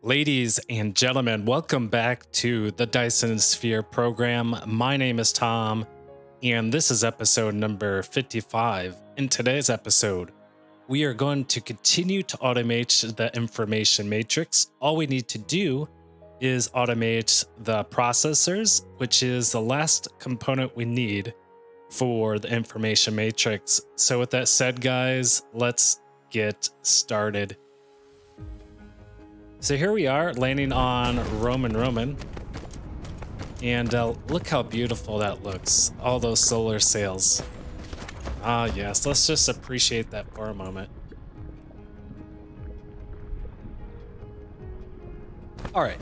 Ladies and gentlemen, welcome back to the Dyson Sphere Program. My name is Tom, and this is episode number 55. In today's episode, we are going to continue to automate the information matrix. All we need to do is automate the processors, which is the last component we need for the information matrix. So with that said, guys, let's get started. So here we are landing on Roman, and look how beautiful that looks. All those solar sails. Ah, yes, let's just appreciate that for a moment. All right,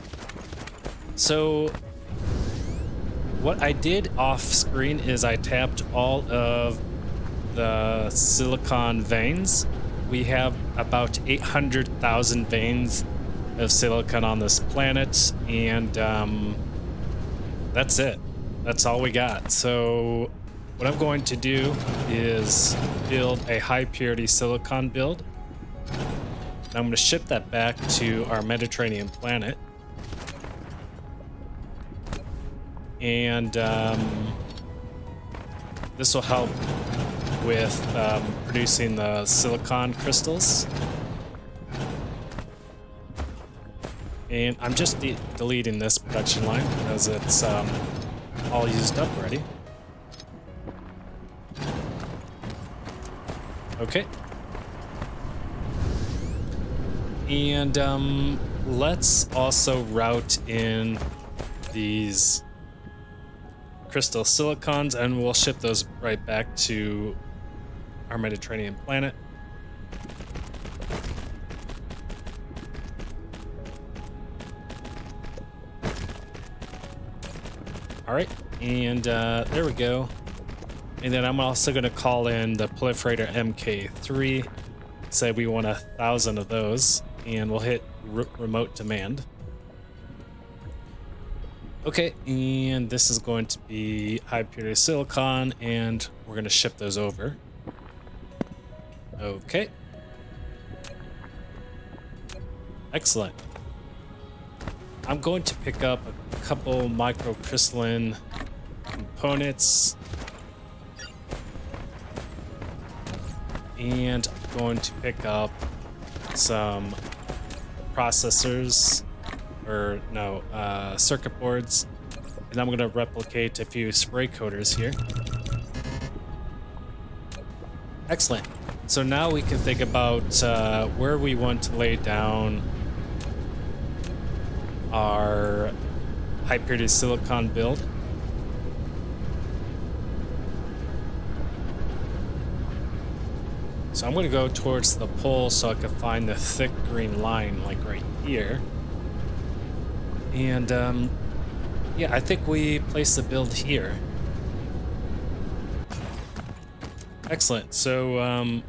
so what I did off screen is I tapped all of the silicon veins. We have about 800,000 veins of silicon on this planet, and that's it. That's all we got. So what I'm going to do is build a high purity silicon build. I'm going to ship that back to our Mediterranean planet, and this will help with producing the silicon crystals. And I'm just deleting this production line because it's all used up already. Okay. And let's also route in these crystal silicons, and we'll ship those right back to our Mediterranean planet. All right, and there we go. And then I'm also going to call in the proliferator MK3. Say we want 1,000 of those, and we'll hit remote demand. Okay, and this is going to be high purity silicon, and we're going to ship those over. Okay. Excellent. I'm going to pick up a couple microcrystalline components, and I'm going to pick up some processors, or no, circuit boards, and I'm going to replicate a few spray coaters here. Excellent. So now we can think about where we want to lay down our high purity silicon build. So I'm going to go towards the pole so I can find the thick green line, like right here. And yeah, I think we place the build here. Excellent. So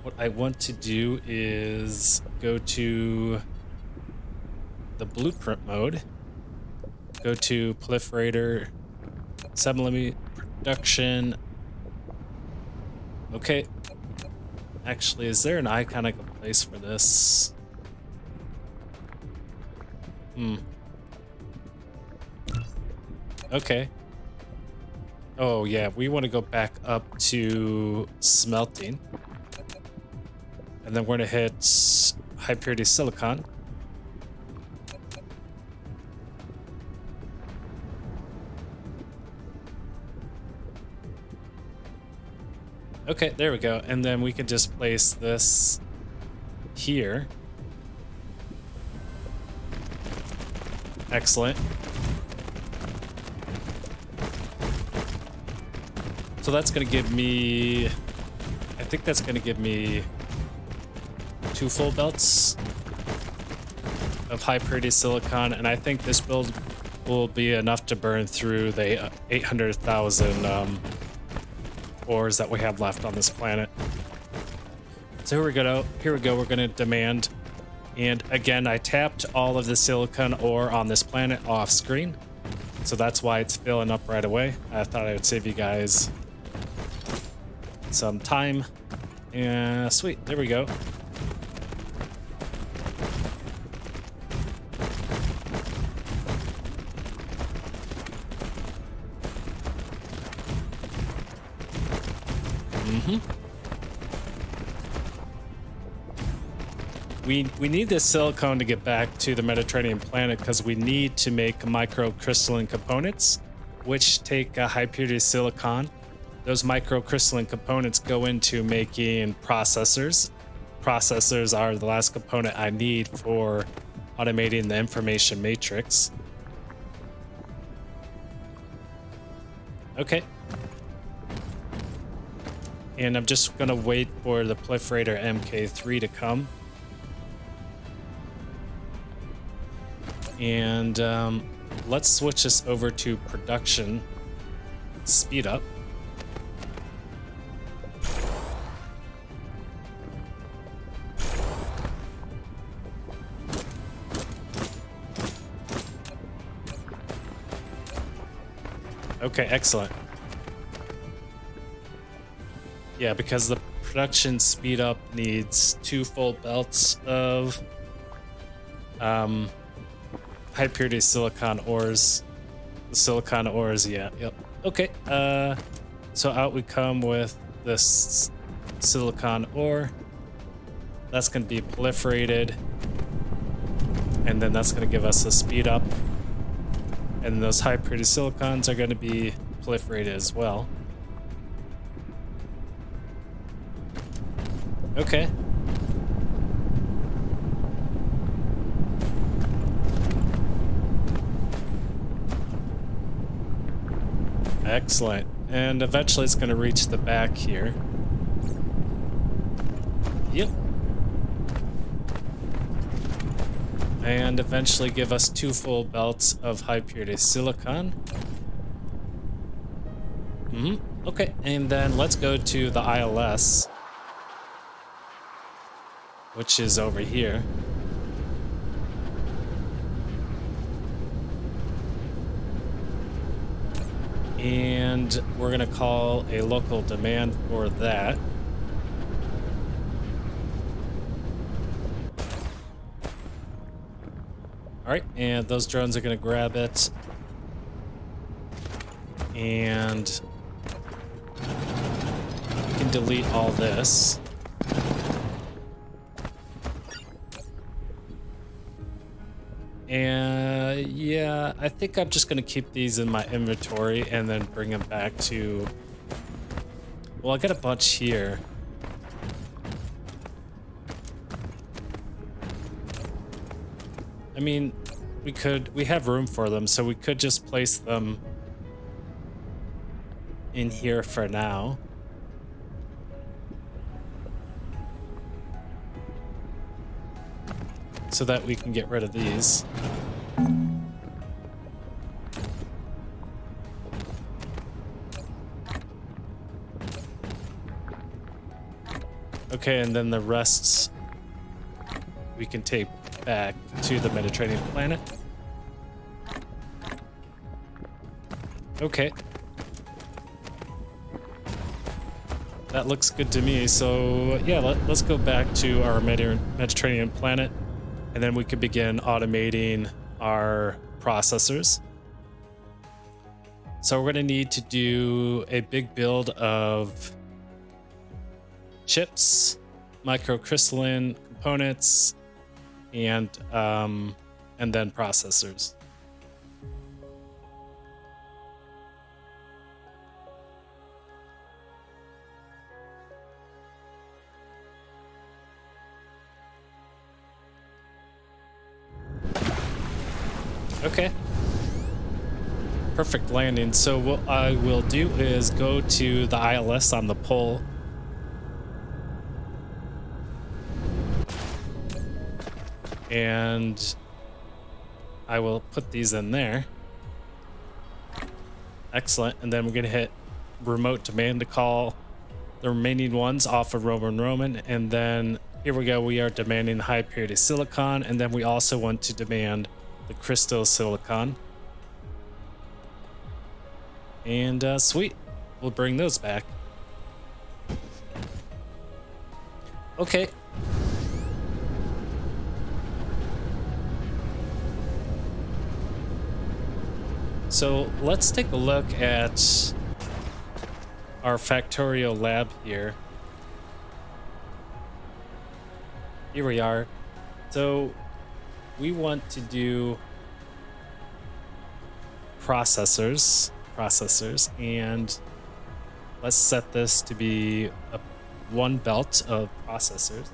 what I want to do is go to the blueprint mode, go to proliferator, 7mm production. Okay. Actually, is there an icon I can place for this? Okay. Oh yeah, we want to go back up to smelting. And then we're going to hit high purity silicon. Okay, there we go. And then we can just place this here. Excellent. So that's going to give me, I think that's going to give me 2 full belts of high purity silicon, and I think this build will be enough to burn through the 800,000 ores that we have left on this planet. So here we go. We're going to demand, and again, I tapped all of the silicon ore on this planet off screen, so that's why it's filling up right away. I thought I would save you guys some time. Yeah, sweet. There we go. We need this silicone to get back to the Mediterranean planet because we need to make microcrystalline components, which take high purity silicon. Those microcrystalline components go into making processors. Processors are the last component I need for automating the information matrix. Okay. And I'm just gonna wait for the proliferator MK3 to come. And let's switch this over to production. Speed up. Okay, excellent. Yeah, because the production speed up needs 2 full belts of high purity silicon ores. The silicon ores, yeah, yep. Okay, so out we come with this silicon ore. That's gonna be proliferated. And then that's gonna give us a speed up. And those high purity silicons are gonna be proliferated as well. Okay. Excellent. And eventually it's going to reach the back here. Yep. And eventually give us 2 full belts of high purity silicon. Okay, and then let's go to the ILS, which is over here. And we're gonna call a local demand for that. All right, and those drones are gonna grab it. And we can delete all this. And yeah, I think I'm just gonna keep these in my inventory and then bring them back to, well, I got a bunch here. I mean, we have room for them, so we could just place them in here for now. So that we can get rid of these. Okay, and then the rest we can take back to the Mediterranean planet. Okay. That looks good to me. So yeah, let's go back to our Mediterranean planet. And then we can begin automating our processors. So we're going to need to do a big build of chips, microcrystalline components, and then processors. Okay. Perfect landing. So what I will do is go to the ILS on the pole. And I will put these in there. Excellent. And then we're going to hit remote demand to call the remaining ones off of Roman. And then here we go. We are demanding high purity silicon. And then we also want to demand the crystal silicon. And sweet, we'll bring those back. Okay. So let's take a look at our Factorio lab here. Here we are. So we want to do processors, and let's set this to be one belt of processors.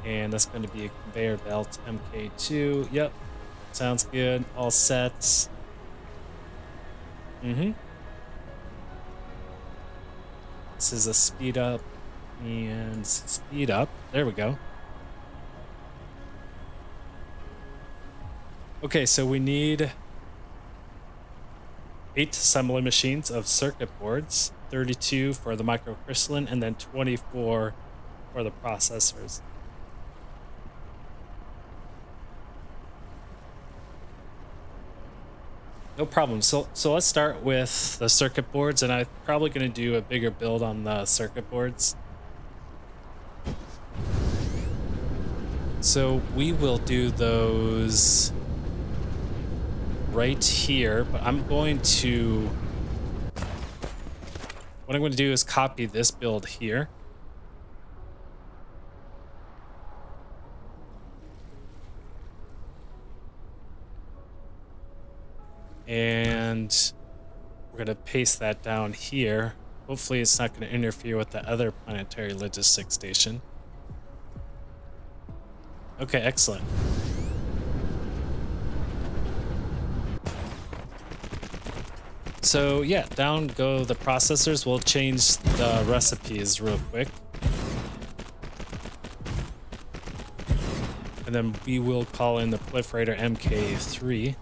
And that's going to be a conveyor belt MK2. Yep, sounds good. All set. This is a speed up and speed up. There we go. Okay, so we need 8 assembly machines of circuit boards, 32 for the microcrystalline, and then 24 for the processors. No problem. So let's start with the circuit boards, and I'm probably going to do a bigger build on the circuit boards. So we will do those right here, but what I'm going to do is copy this build here. And we're going to paste that down here. Hopefully it's not going to interfere with the other planetary logistics station. Okay, excellent. So yeah, down go the processors. We'll change the recipes real quick. And then we will call in the proliferator MK3.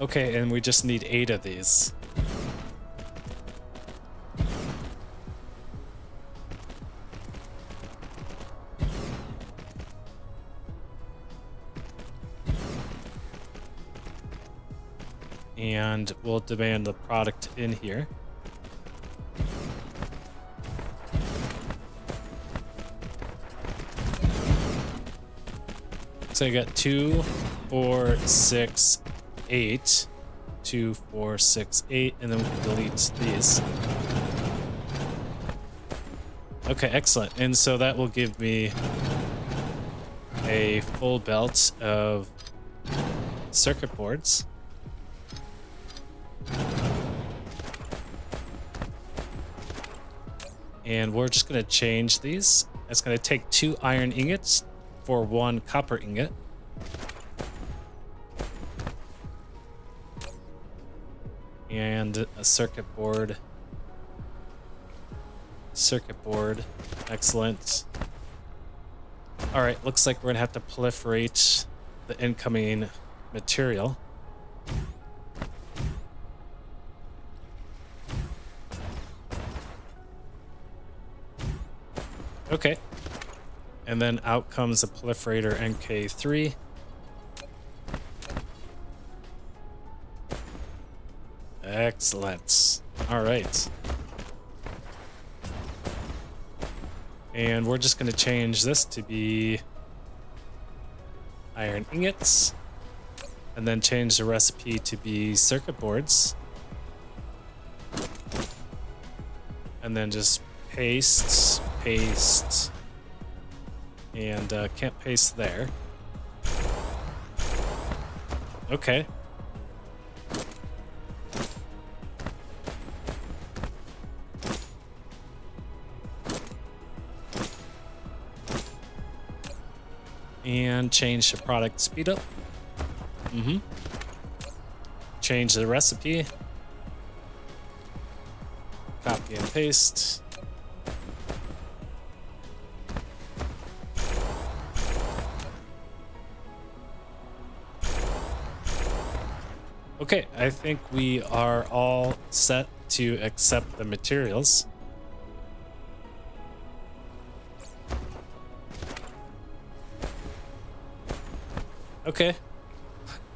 Okay, and we just need 8 of these. And we'll demand the product in here. So I got 2, 4, 6, 8. 2, 4, 6, 8, and then we can delete these. Okay, excellent. And so that will give me a full belt of circuit boards. And we're just going to change these. It's going to take 2 iron ingots for 1 copper ingot. And a circuit board. Excellent. All right, looks like we're going to have to proliferate the incoming material. Okay. And then out comes a proliferator NK3. Excellent. All right. And we're just going to change this to be iron ingots. And then change the recipe to be circuit boards. And then just paste, and can't paste there. Okay. And change the product speed up. Change the recipe. Copy and paste. Okay, I think we are all set to accept the materials. Okay.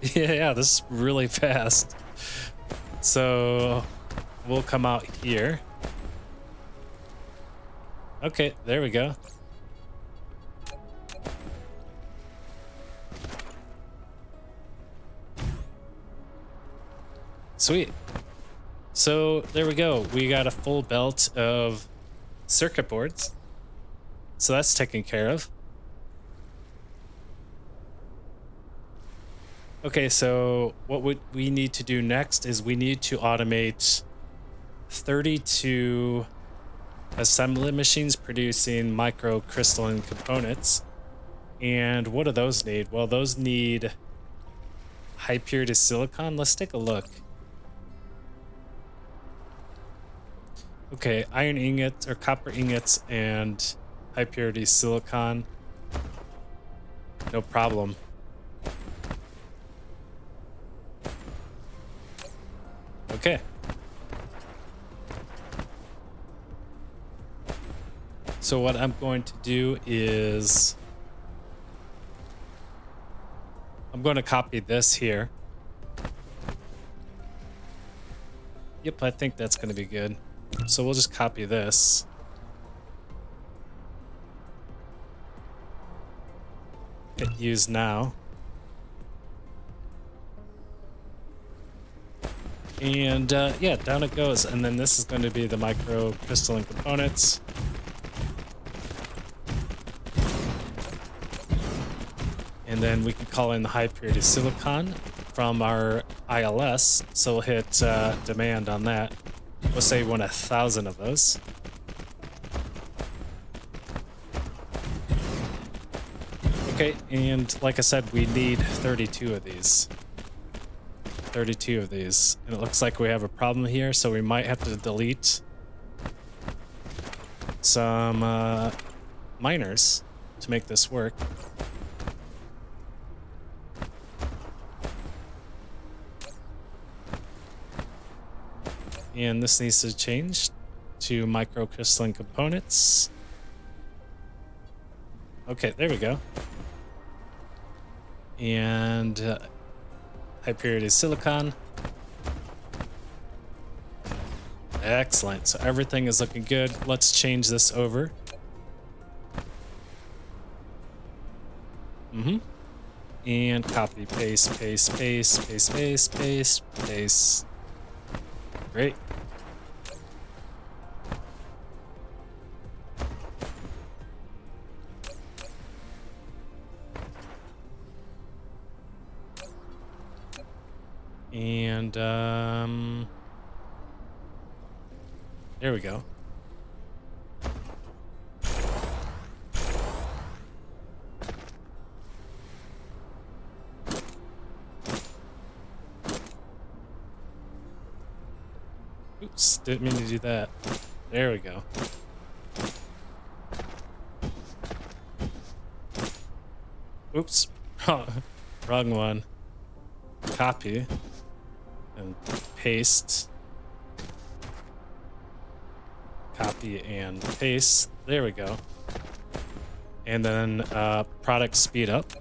Yeah, this is really fast. So we'll come out here. Okay, there we go. Sweet. So there we go. We got a full belt of circuit boards. So that's taken care of. Okay, so what we need to do next is we need to automate 32 assembly machines producing microcrystalline components. And what do those need? Well, those need high purity silicon. Let's take a look. Okay, iron ingots or copper ingots and high purity silicon. No problem. Okay. So what I'm going to do is I'm going to copy this here. Yep, I think that's going to be good. So we'll just copy this. Hit use now. And yeah, down it goes. And then this is going to be the microcrystalline components. And then we can call in the high purity silicon from our ILS. So we'll hit demand on that. We'll say we want 1,000 of those. Okay, and like I said, we need 32 of these. 32 of these. And it looks like we have a problem here, so we might have to delete some miners to make this work. And this needs to change to microcrystalline components. Okay, there we go. And high purity silicon. Excellent. So everything is looking good. Let's change this over. And copy, paste, paste, paste, paste, paste, paste, paste. Great. And there we go. Oops, didn't mean to do that. There we go. Oops, wrong one. Copy and paste. Copy and paste. There we go. And then product speed up.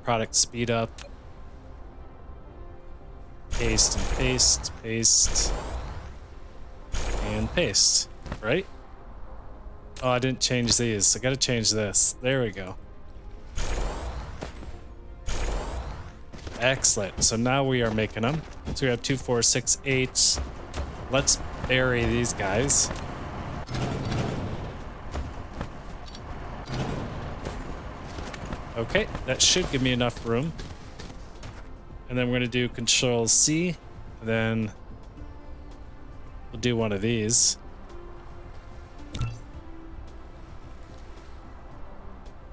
Product speed up. Paste and paste, paste, and paste, right? Oh, I didn't change these. I gotta change this. There we go. Excellent. So now we are making them. So we have 2, 4, 6, 8. Let's bury these guys. Okay, that should give me enough room. And then we're going to do Control C, and then we'll do one of these.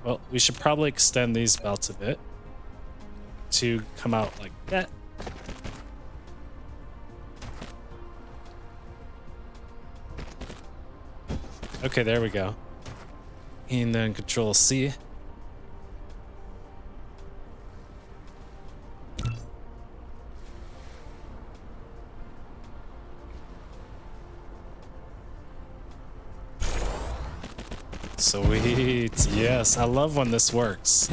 Well, we should probably extend these belts a bit to come out like that. Okay, there we go. And then Control C. Sweet. Yes, I love when this works.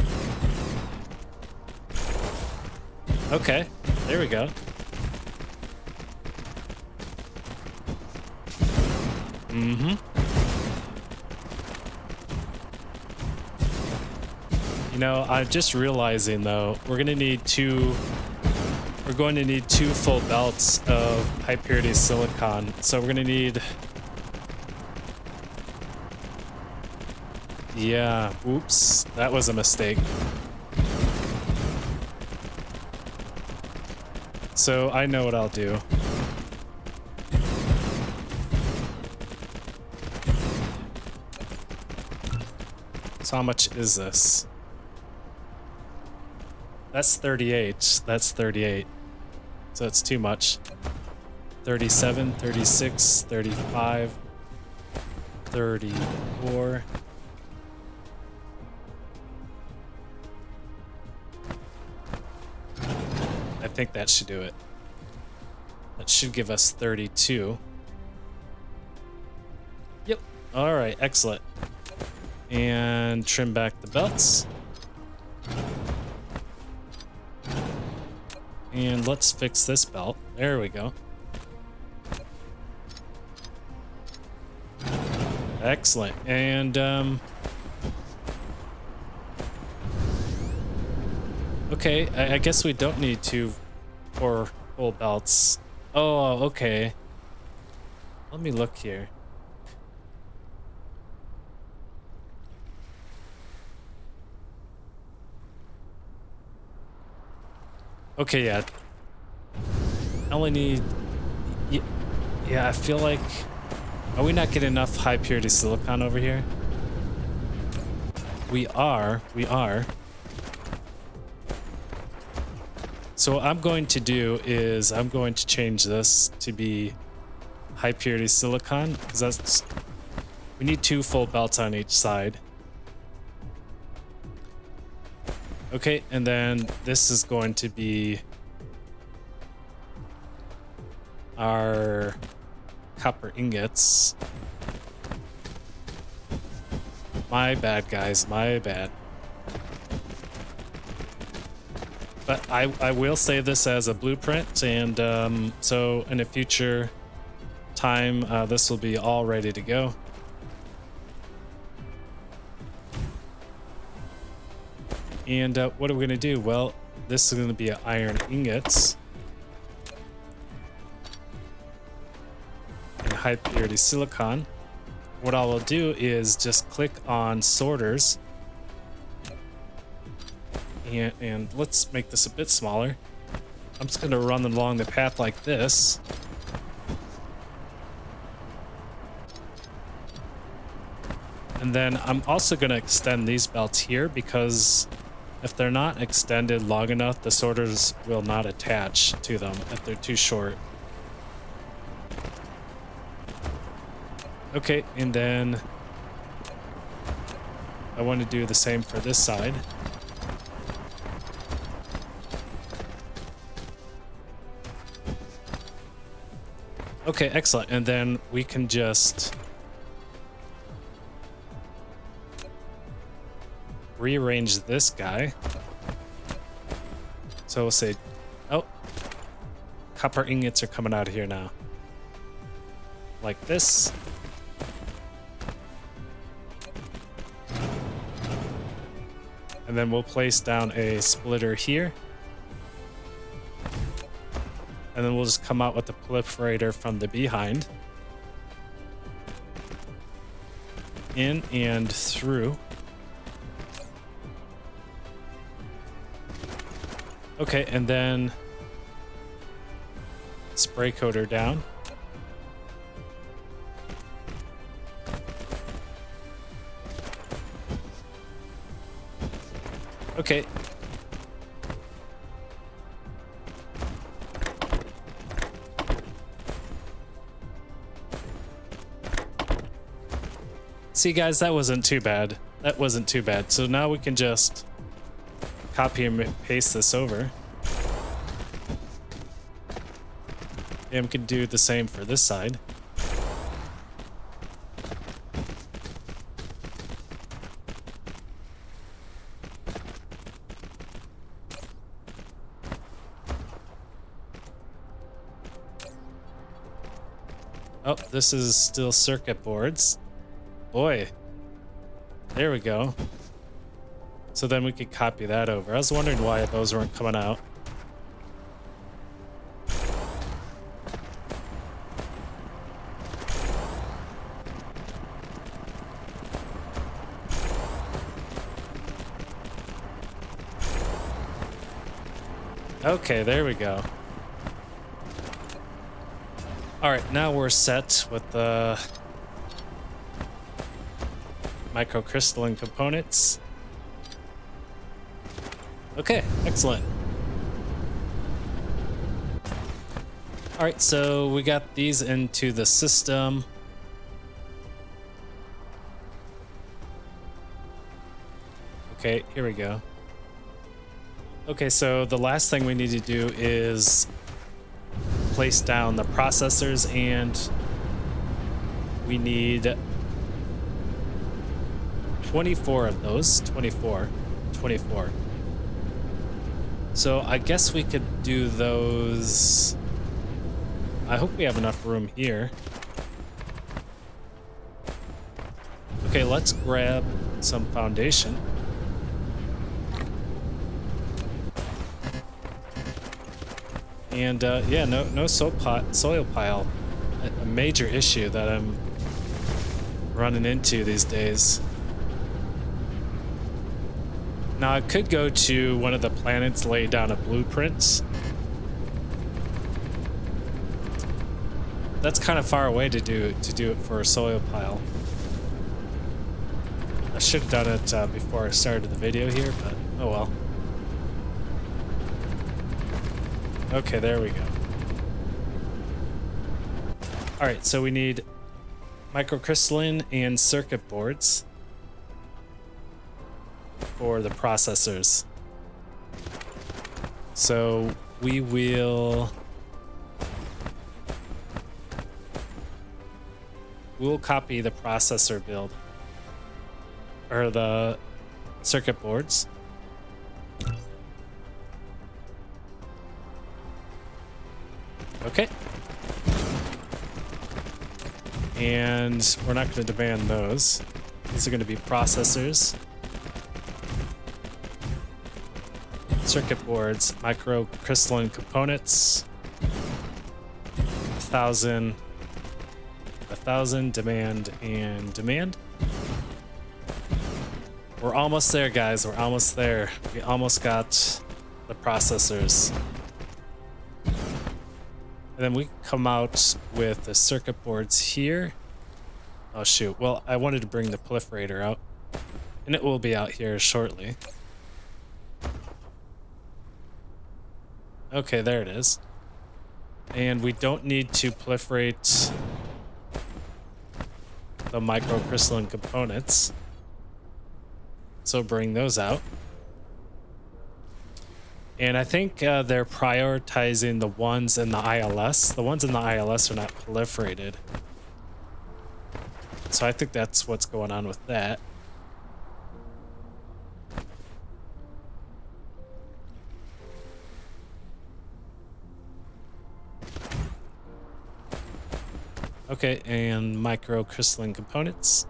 Okay, there we go. You know, I'm just realizing though, we're going to need two full belts of high purity silicon. So we're going to need, yeah, oops, that was a mistake. So I know what I'll do. So how much is this? That's 38. That's 38. So it's too much. 37, 36, 35, 34. I think that should do it. That should give us 32. Yep. All right, excellent. And trim back the belts. And let's fix this belt. There we go. Excellent. And okay, I guess we don't need 2 or full belts. Oh, okay. Let me look here. Okay, yeah. I only need... Yeah, I feel like... Are we not getting enough high purity silicon over here? We are. We are. So what I'm going to do is I'm going to change this to be high purity silicon, because that's... We need 2 full belts on each side. Okay, and then this is going to be our copper ingots. My bad, guys, my bad. But I will save this as a blueprint, and so in a future time, this will be all ready to go. And what are we going to do? Well, this is going to be iron ingots and high purity silicon. What I will do is just click on sorters, and let's make this a bit smaller. I'm just going to run them along the path like this. And then I'm also going to extend these belts here, because if they're not extended long enough, the sorters will not attach to them if they're too short. Okay, and then I want to do the same for this side. Okay, excellent. And then we can just rearrange this guy. So we'll say, oh, copper ingots are coming out of here now. Like this. And then we'll place down a splitter here. And then we'll just come out with the proliferator from the behind. In and through. Okay, and then spray coater down. Okay. See, guys, that wasn't too bad. That wasn't too bad. So now we can just copy and paste this over. And we can do the same for this side. Oh, this is still circuit boards. Boy. There we go. So then we could copy that over. I was wondering why those weren't coming out. Okay, there we go. All right, now we're set with the microcrystalline components. Okay, excellent. All right, so we got these into the system. Okay, here we go. Okay, so the last thing we need to do is place down the processors, and we need 24 of those. 24. So I guess we could do those. I hope we have enough room here. Okay, let's grab some foundation. And yeah, no soil pile. A major issue that I'm running into these days. Now I could go to one of the planets, lay down a blueprint. That's kind of far away to do it for a soil pile. I should have done it before I started the video here, but oh well. Okay, there we go. All right, so we need microcrystalline and circuit boards for the processors. So we'll copy the processor build, or the circuit boards. Okay. And we're not going to demand those. These are going to be processors. Circuit boards, microcrystalline components. 1,000, demand, and demand. We're almost there, guys. We're almost there. We almost got the processors. And then we come out with the circuit boards here. Oh shoot, well, I wanted to bring the proliferator out, and it will be out here shortly. Okay, there it is. And we don't need to proliferate the microcrystalline components, so bring those out. And I think they're prioritizing the ones in the ILS. The ones in the ILS are not proliferated. So I think that's what's going on with that. Okay, and microcrystalline components.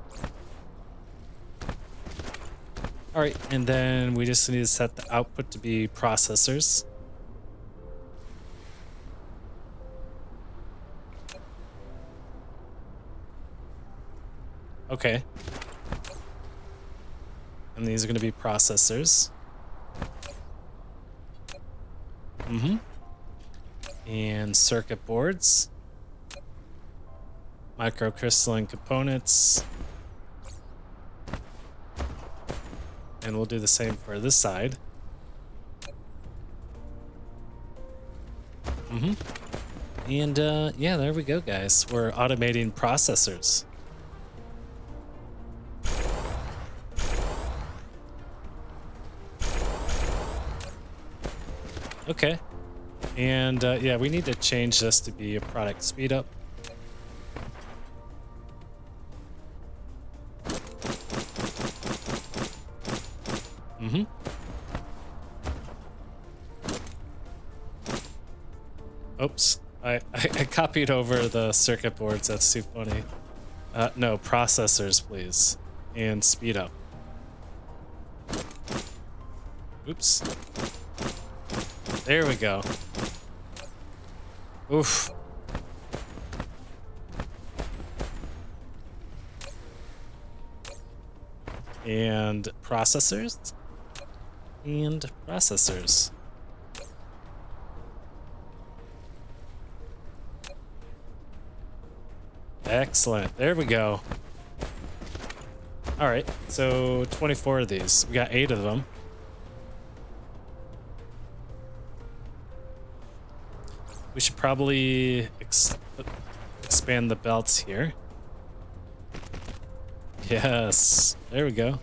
All right, and then we just need to set the output to be processors. Okay. And these are going to be processors. And circuit boards. Microcrystalline components. And we'll do the same for this side. And yeah, there we go, guys. We're automating processors. Okay. And yeah, we need to change this to be a product speed up. Oops, I copied over the circuit boards. That's too funny. No, processors, please. And speed up. Oops. There we go. Oof. And processors. And processors. Excellent. There we go. All right. So 24 of these. We got 8 of them. We should probably expand the belts here. Yes. There we go.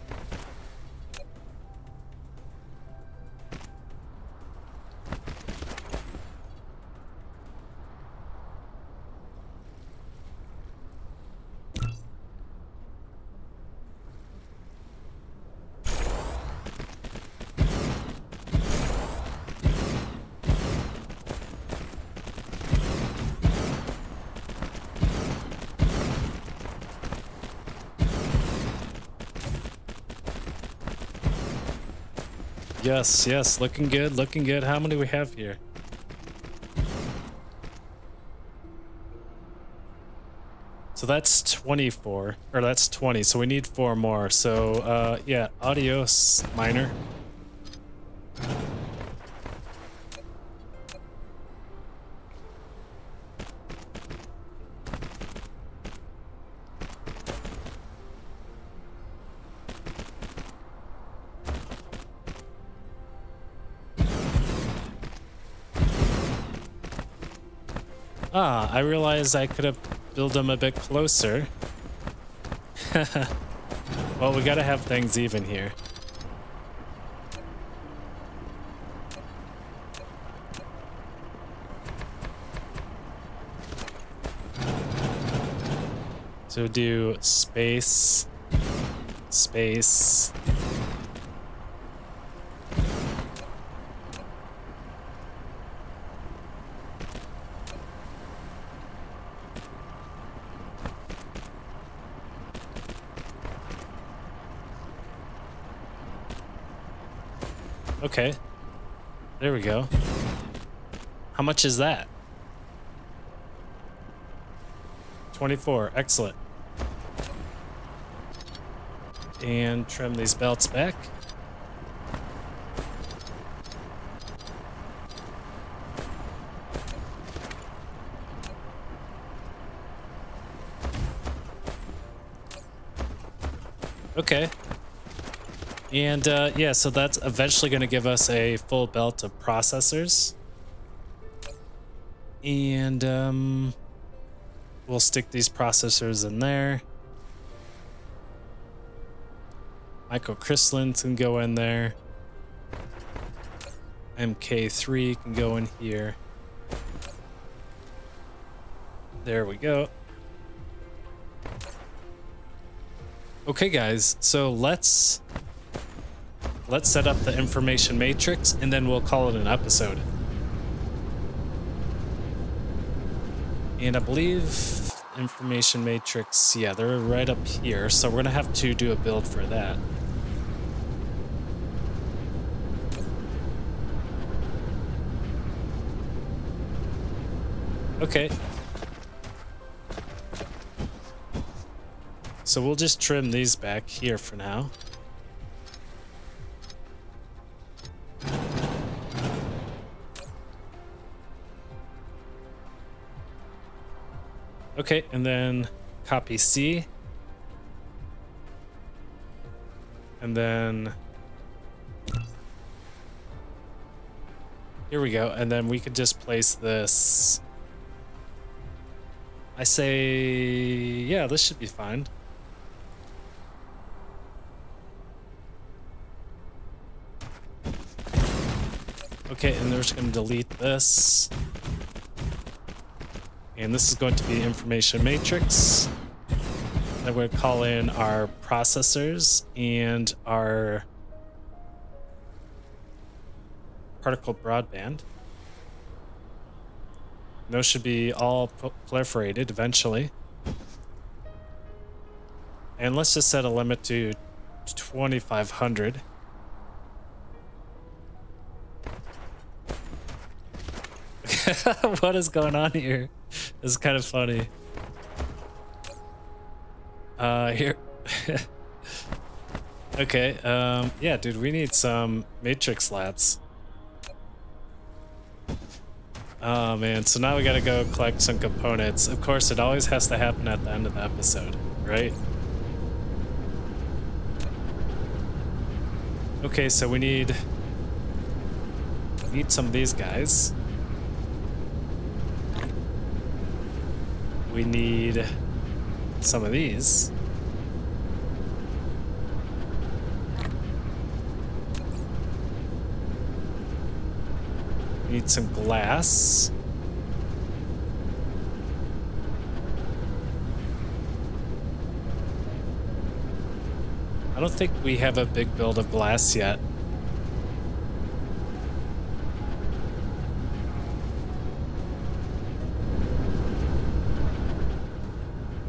Yes, yes, looking good, looking good. How many we have here? So that's 24, or that's 20, so we need 4 more. So, yeah, adios, miner. Ah, I realized I could have built them a bit closer. Well, we gotta have things even here. So do space, space. Okay, there we go. How much is that? 24, excellent. And trim these belts back. Okay. And yeah, so that's eventually going to give us a full belt of processors. And we'll stick these processors in there. Microcrystalline can go in there. MK3 can go in here. There we go. Okay, guys, so let's set up the information matrix and then we'll call it an episode. And I believe information matrix, yeah, they're right up here, so we're gonna have to do a build for that. Okay. So we'll just trim these back here for now. Okay, and then copy C. And then here we go. And then we could just place this. I say, yeah, this should be fine. Okay, and they're just going to delete this. And this is going to be information matrix. Then we're going to call in our processors and our particle broadband. Those should be all proliferated eventually. And let's just set a limit to 2500. What is going on here? This is kind of funny. Here. Okay, yeah, dude, we need some matrix slats. Oh man, so now we gotta go collect some components. Of course, it always has to happen at the end of the episode, right? Okay, so we need some of these guys. We need some of these. Need some glass. I don't think we have a big build of glass yet.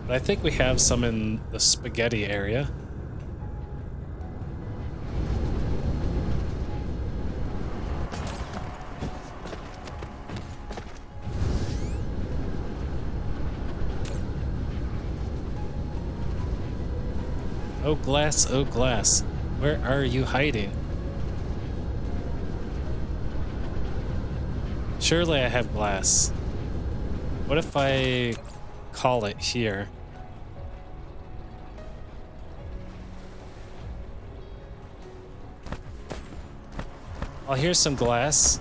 But I think we have some in the spaghetti area. Oh glass, where are you hiding? Surely I have glass. What if I call it here? Oh, here's some glass.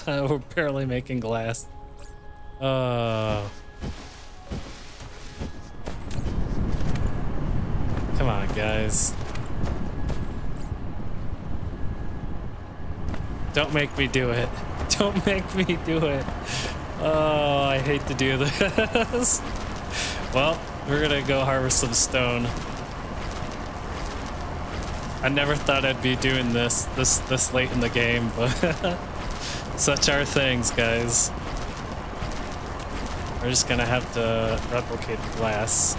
We're barely making glass. Come on, guys. Don't make me do it. Don't make me do it. Oh, I hate to do this. Well, we're gonna go harvest some stone. I never thought I'd be doing this late in the game, but such are things, guys. We're just gonna have to replicate the glass.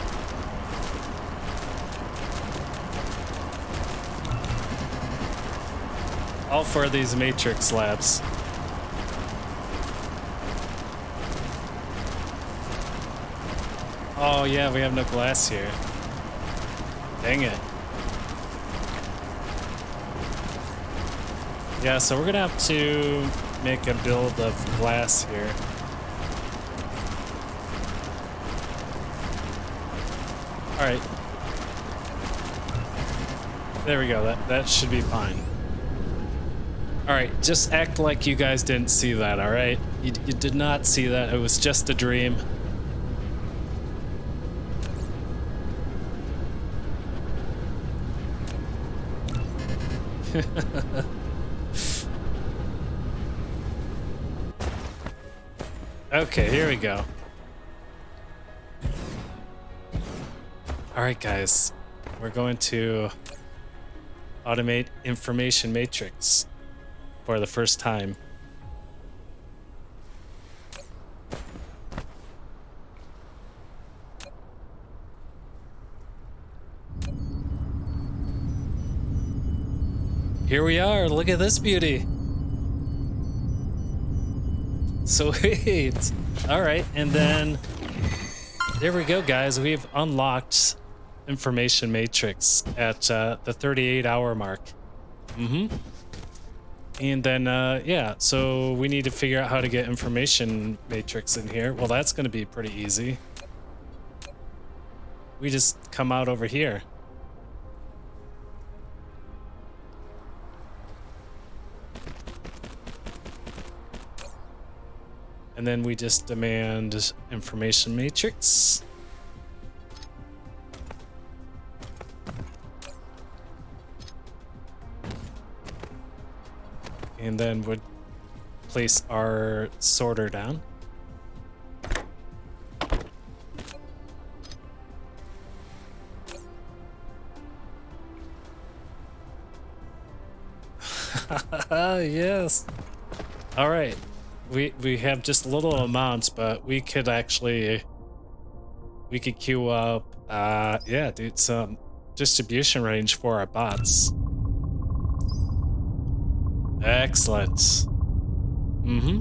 All for these matrix slabs. Oh yeah, we have no glass here. Dang it. Yeah, so we're gonna have to make a build of glass here. Alright. There we go, that should be fine. Alright, just act like you guys didn't see that, alright? You did not see that, it was just a dream. Okay, here we go. Alright guys, we're going to automate information matrix for the first time. Here we are, look at this beauty. Sweet. All right, and then there we go, guys. We've unlocked information matrix at the 38-hour mark. And then, yeah, so we need to figure out how to get information matrix in here. Well, that's going to be pretty easy. We just come out over here. And then we just demand information matrix. And then would place our sorter down. Yes. All right. We have just little amounts, but we could actually queue up yeah, dude, some distribution range for our bots. Excellent. Mm-hmm.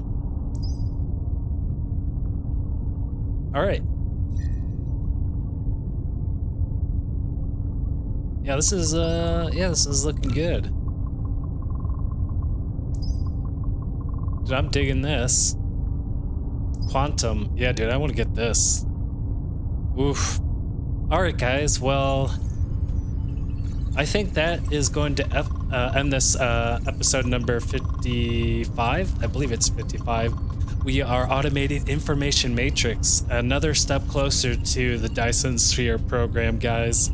All right. Yeah, this is looking good. Dude, I'm digging this. Quantum. Yeah, dude, I want to get this. Oof. All right, guys. Well, I think that is going to end this episode number 55. I believe it's 55. We are automating information matrix. Another step closer to the Dyson Sphere program, guys.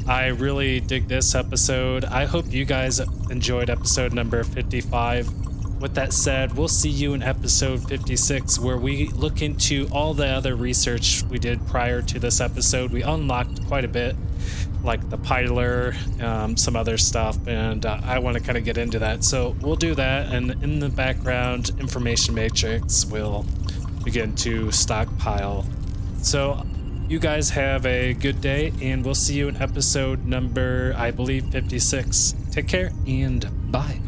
I really dig this episode. I hope you guys enjoyed episode number 55. With that said, we'll see you in episode 56, where we look into all the other research we did prior to this episode. We unlocked quite a bit, like the piler, some other stuff, and I want to kind of get into that. So we'll do that, and in the background, information matrix will begin to stockpile. So you guys have a good day, and we'll see you in episode number, I believe, 56. Take care, and bye.